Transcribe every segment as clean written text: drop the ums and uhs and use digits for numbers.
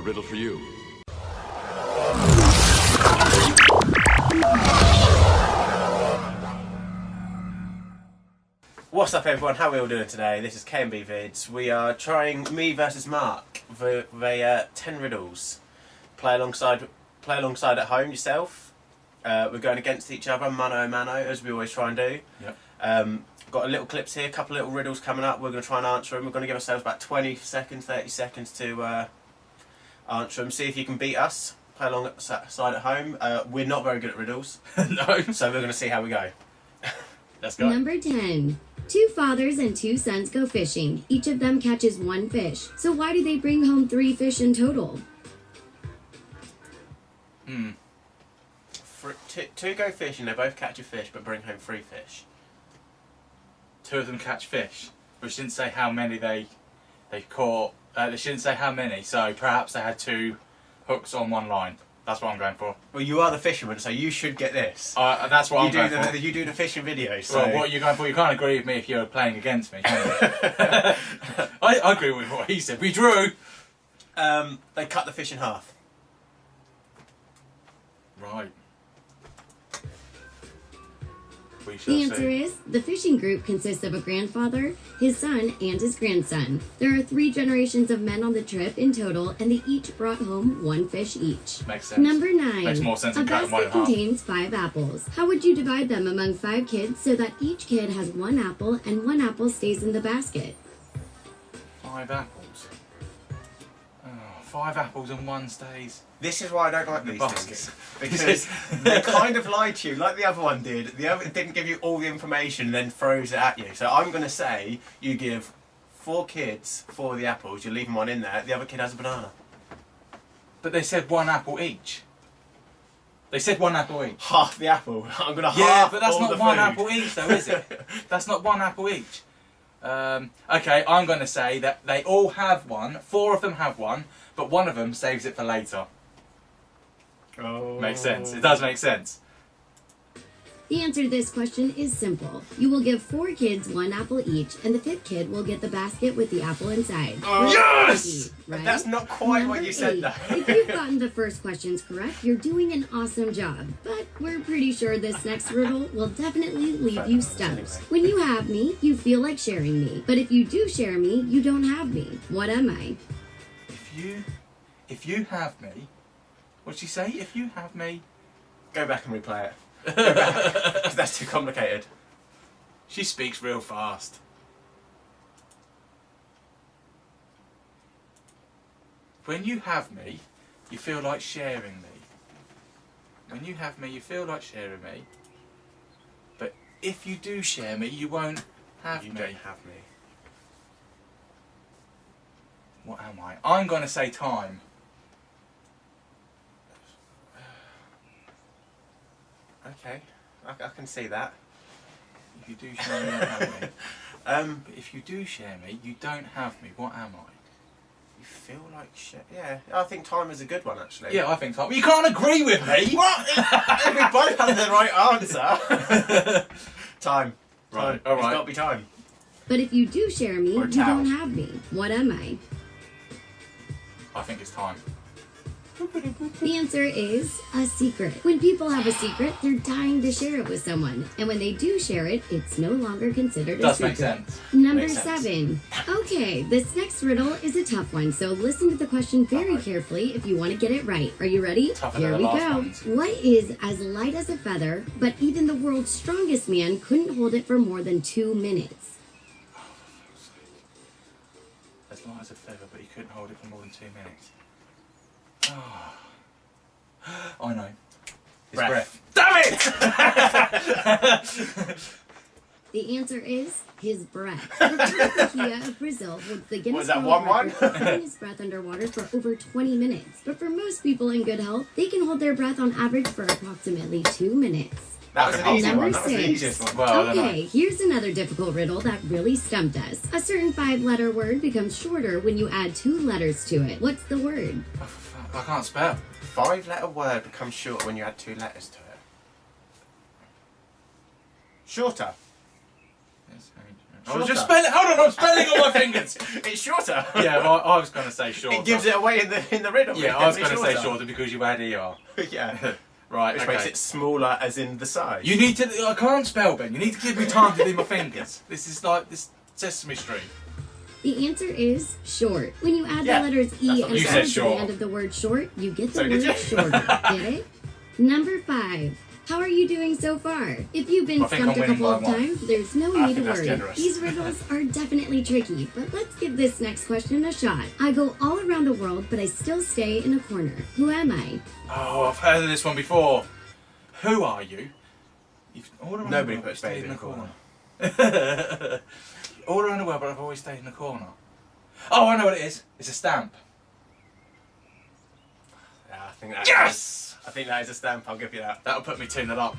riddle for you. What's up everyone, how are we all doing today? This is KMB Vids. We are trying me versus Mark for 10 riddles. Play alongside at home yourself. We're going against each other, mano a mano, as we always try and do. Yep. Got a little clips here, a couple of little riddles coming up. We're going to try and answer them. We're going to give ourselves about 20 seconds, 30 seconds to answer them. See if you can beat us. Play alongside at home. We're not very good at riddles. No. So we're going to see how we go. Let's go. Number 10. 2 fathers and 2 sons go fishing. Each of them catches 1 fish. So why do they bring home 3 fish in total? Two go fishing, they both catch a fish but bring home 3 fish. 2 of them catch fish, but she didn't say how many they caught. They shouldn't say how many, so perhaps they had 2 hooks on 1 line. That's what I'm going for. Well, you are the fisherman, so you should get this. That's what I'm going for. You do the fishing videos. So. Well, what are you going for? You can't agree with me if you're playing against me, can you? I agree with what he said. We drew. They cut the fish in half. Right. We shall The answer see. is, the fishing group consists of a grandfather, his son, and his grandson. There are 3 generations of men on the trip in total, and they each brought home 1 fish each. Makes sense. Number 9. Makes more sense A than cutting one in basket half. contains 5 apples. How would you divide them among 5 kids so that each kid has 1 apple and 1 apple stays in the basket? 5 apples. Oh, 5 apples and 1 stays. This is why I don't like The these basket. things. Because they kind of lie to you, like the other one did. The other didn't give you all the information and then throws it at you. So I'm going to say you give 4 kids 4 of the apples, you're leaving 1 in there, the other kid has a banana. But they said 1 apple each. They said 1 apple each. Half the apple. I'm going to Yeah, half but that's all not the 1 food. apple each though, is it? That's not 1 apple each. Okay, I'm going to say that they all have 1, 4 of them have 1, but 1 of them saves it for later. Oh. Makes sense. It does make sense. The answer to this question is simple. You will give 4 kids 1 apple each, and the 5th kid will get the basket with the apple inside. Yes! Easy, right? That's not quite what Number you said 8. though. If you've gotten the first questions correct, you're doing an awesome job. But we're pretty sure this next riddle will definitely leave you stumped. When you have me, you feel like sharing me. But if you do share me, you don't have me. What am I? If you have me, what'd she say? If you have me, Go back and replay it. Go back, 'cause that's too complicated. she speaks real fast. When you have me, you feel like sharing me. When you have me, you feel like sharing me. But if you do share me, you won't have You me. don't have me. What am I? I'm going to say time. Okay, I can see that. If you do share me, you don't have me. But if you do share me, you don't have me. What am I? You feel like shit. Yeah, I think time is a good one actually. Yeah, I think time. You can't agree with me! What? If we both had the right answer. Time. Right, Time. alright. It's got to be time. But if you do share me, Or you towel. don't have me. What am I? I think it's time. The answer is a secret. When people have a secret, they're dying to share it with someone. And when they do share it, it's no longer considered a Does secret. make sense. Number Makes sense. 7. Okay, this next riddle is a tough one, so listen to the question very carefully if you want to get it right. Are you ready? Tougher Here than we the last go. ones. What is as light as a feather, but even the world's strongest man couldn't hold it for more than 2 minutes? As light as a feather, but you couldn't hold it for more than 2 minutes. Oh. I know. It's breath. Damn it! The answer is his breath. The Kia of Brazil holds the Guinness Was that World 1-1? Record for holding his breath underwater for over 20 minutes. But for most people in good health, they can hold their breath on average for approximately 2 minutes. That was an easy Number one. That was the 6. easiest one. Well, I don't know. Okay, here's another difficult riddle that really stumped us. A certain 5-letter word becomes shorter when you add 2 letters to it. What's the word? Oh, fuck, I can't spell. 5-letter word becomes shorter when you add 2 letters to it. Shorter. Yes, I was just spelling. Hold on, I'm spelling on my fingers. It's shorter. Yeah, well, I was going to say shorter. It gives it away in the riddle. Yeah, I was going to say shorter because you add ER. Yeah. Right, Which okay. makes it smaller as in the size. You need to. I can't spell, Ben. You need to give me time to do my fingers. This is like this Sesame Street. The answer is short. When you add Yeah, the letters E and you O said to short. the end of the word short, you get the So did you? word shorter. Get it? Number 5. How are you doing so far? If you've been I think stumped I'm a winning couple of by one. times, there's no I need to think that's worry. generous. These riddles are definitely tricky, but let's give this next question a shot. I go all around the world, but I still stay in a corner. Who am I? Oh, I've heard of this one before. Who are you? All around Nobody the world, puts stayed baby in a corner. All around the world, but I've always stayed in the corner. Oh, I know what it is. It's a stamp. Yeah, I think that Yes! I think that is a stamp. I'll give you that. That'll put me 2-0 up.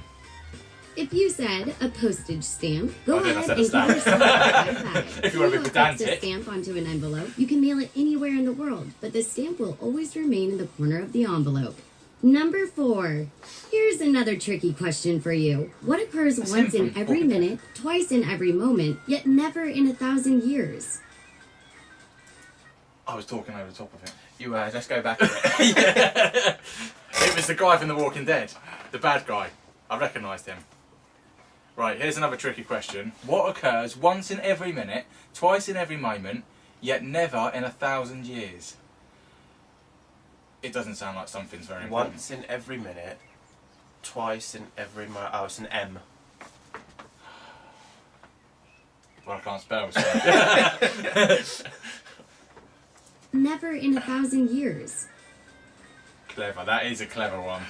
If you said a postage stamp, go I did, I ahead said a and stamp. give yourself a high five. If you want to be You'll affix a pedantic. stamp onto an envelope, you can mail it anywhere in the world, but the stamp will always remain in the corner of the envelope. Number 4. Here's another tricky question for you. What occurs That's once him in from every Walking Dead. minute, twice in every moment, yet never in 1,000 years? I was talking over the top of it. You let's go back a bit. Yeah. It was the guy from The Walking Dead. The bad guy. I recognised him. Right, here's another tricky question. What occurs once in every minute, twice in every moment, yet never in 1,000 years? It doesn't sound like something's very important. Once in every minute, twice in every Oh, it's an M. Well, I can't spell, so... Never in 1,000 years. Clever. That is a clever one.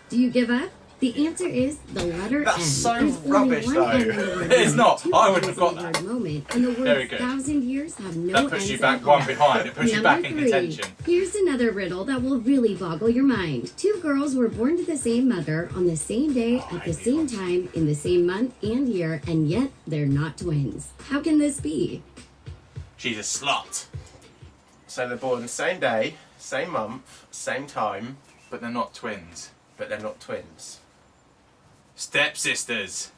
Do you give up? The answer is the letter That's M. so There's only rubbish, one though. M in the word It's moment, not. two I wouldn't M's have got in the that. word moment, and the Very words good. 1,000 years have no That puts ends you at back all. one behind. It puts you Number back in 3. contention. Here's another riddle that will really boggle your mind. 2 girls were born to the same mother on the same day at the same time in the same month and year, and yet they're not twins. How can this be? She's a slut. So they're born the same day, same month, same time, But they're not twins. but they're not twins. Stepsisters.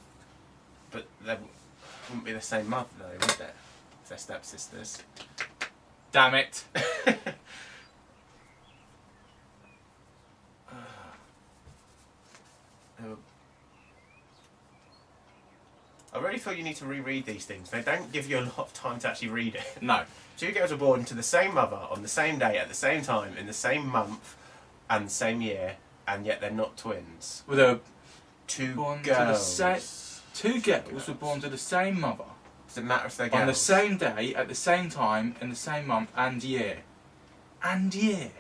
But they wouldn't be the same mother, though, would they? If they're stepsisters. Damn it. I really feel you need to reread these things. They don't give you a lot of time to actually read it. No. 2 girls were born to the same mother on the same day at the same time in the same month and the same year, and yet they're not twins. Well, they were 2 born to girls. the same... 2 girls were born to the same mother Does it matter if they're girls? on the same day, at the same time, in the same month and year. And year.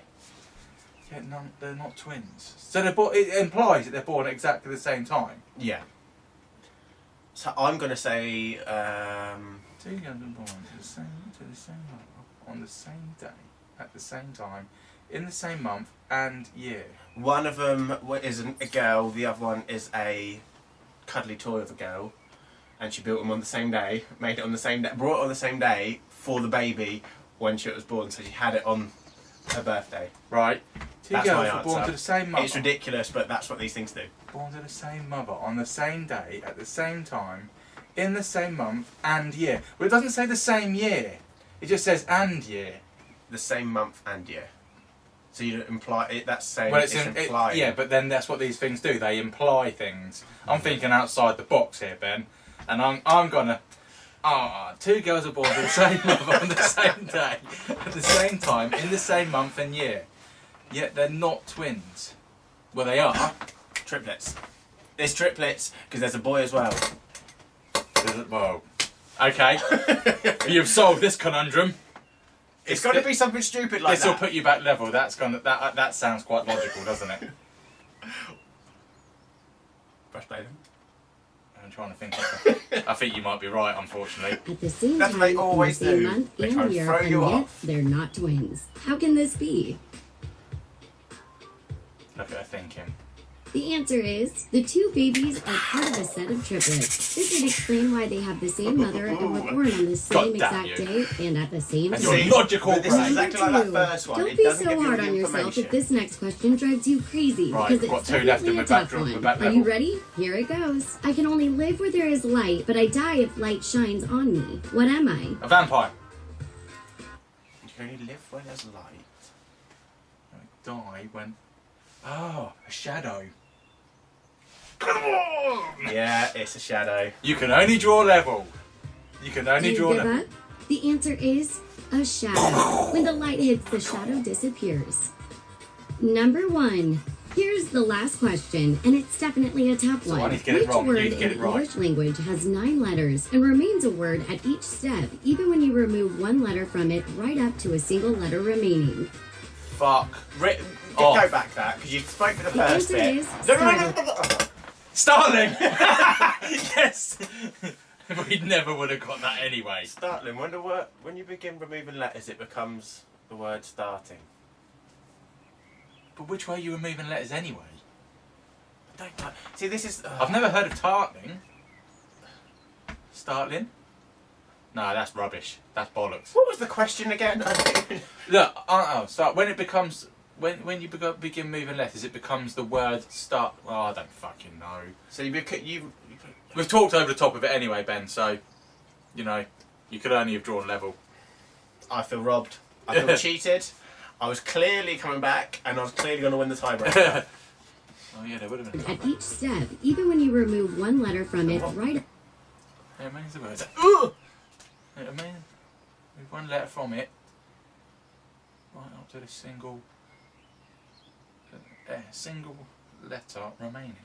Yet none, they're not twins. So it implies that they're born at exactly the same time. Yeah. So I'm going to say... 2 girls were born to the same mother on the same day, at the same time, in the same month and year. one of them isn't a girl, the other one is a cuddly toy of a girl, and she built them on the same day, made it on the same day, brought it on the same day for the baby when she was born, so she had it on her birthday. Right. 2 That's girls my were born answer. to the same mother. It's ridiculous, but that's what these things do. Born to the same mother on the same day, at the same time, in the same month and year. Well, it doesn't say the same year. It just says and year. The same month and year. So you don't imply it. That's saying Well, it's implying. yeah, but then that's what these things do. They imply things. I'm thinking outside the box here, Ben, and I'm gonna. 2 girls are born to the same mother on the same day, at the same time, in the same month and year. Yet they're not twins. Well, they are. Triplets. There's triplets because there's a boy as well. Well, okay. You've solved this conundrum. It's got to be something stupid like This will that. put you back level. That sounds quite logical, doesn't it? Brush blade. I'm trying to think. I think you might be right, unfortunately. At the same That's time, what they in the always same do. month They try and and year, throw and you yet off. they're not twins. How can this be? Look at her thinking. The answer is the two babies are part of a set of triplets. This would explain why they have the same mother and were born on the same damn exact you. day and at the same And time. your logical But this is brain. exactly like that first one. Don't It be doesn't so give you hard the on yourself information. if this next question drives you crazy, Right, because we've got it's two left definitely and a we're back tough to- we're one. back Are you level. ready? Here it goes. I can only live where there is light, but I die if light shines on me. What am I? A vampire. You can only live where there's light. Die when... Oh, a shadow. Yeah, it's a shadow. You can only draw level. You can Do only you draw give level. up? The answer is a shadow. When the light hits, the shadow disappears. Number 1. Here's the last question, and it's definitely a tough So one. I need to get it Which wrong. You word need to get in it right. English language has 9 letters and remains a word at each step, even when you remove one letter from it right up to a single letter remaining? Fuck. Go back that, because you spoke for the The first answer bit. is Starling! Yes! We never would have got that anyway. Startling. When you begin removing letters, it becomes the word starting. But which way are you removing letters anyway? I don't know. See, this is... I've never heard of tartling. Startling? No, that's rubbish. That's bollocks. What was the question again? Look, start when it becomes when you begin moving letters, it becomes the word start. Oh, I don't fucking know. So We've talked over the top of it anyway, Ben. So, you know, you could only have drawn level. I feel robbed. I feel cheated. I was clearly coming back, and I was clearly going to win the tiebreaker. Oh yeah, there would have been. at each step, even when you remove one letter from it right It means the word. It means with one letter from it, right up to the single letter remaining.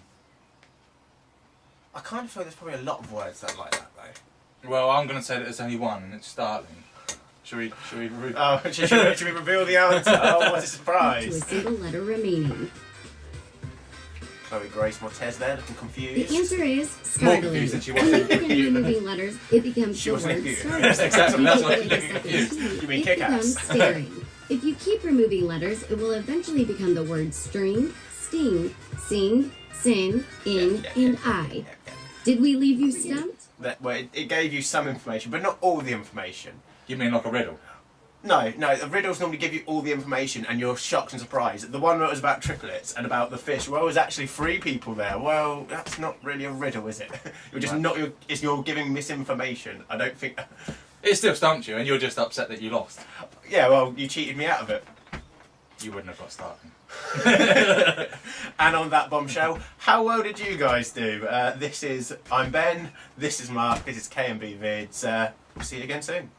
I kind of feel there's probably a lot of words that are like that, though. Well, I'm going to say that there's only one, and it's startling. Should we? Oh, should we reveal the answer? Oh, what a to a surprise! single letter remaining. Chloe Grace Montez there, looking The confused. answer is More startling. confused than she When you was. begin removing letters, it becomes She the wasn't word confused. starting. Yes, exactly, that's why Wait she's a looking second. confused. You mean It kick-ass? becomes staring. If you keep removing letters, it will eventually become the words string, sting, sing, sin, in, and I. Did we leave you stumped? It gave you some information, but not all the information. You mean like a riddle? No, the riddles normally give you all the information and you're shocked and surprised. The one that was about triplets and about the fish, well, there's actually 3 people there. Well, that's not really a riddle, is it? You're just you're giving misinformation. I don't think... It still stumped you, and you're just upset that you lost. Yeah, well, you cheated me out of it. You wouldn't have got started. And on that bombshell, how well did you guys do? I'm Ben, this is Mark, this is KMB Vids. We'll see you again soon.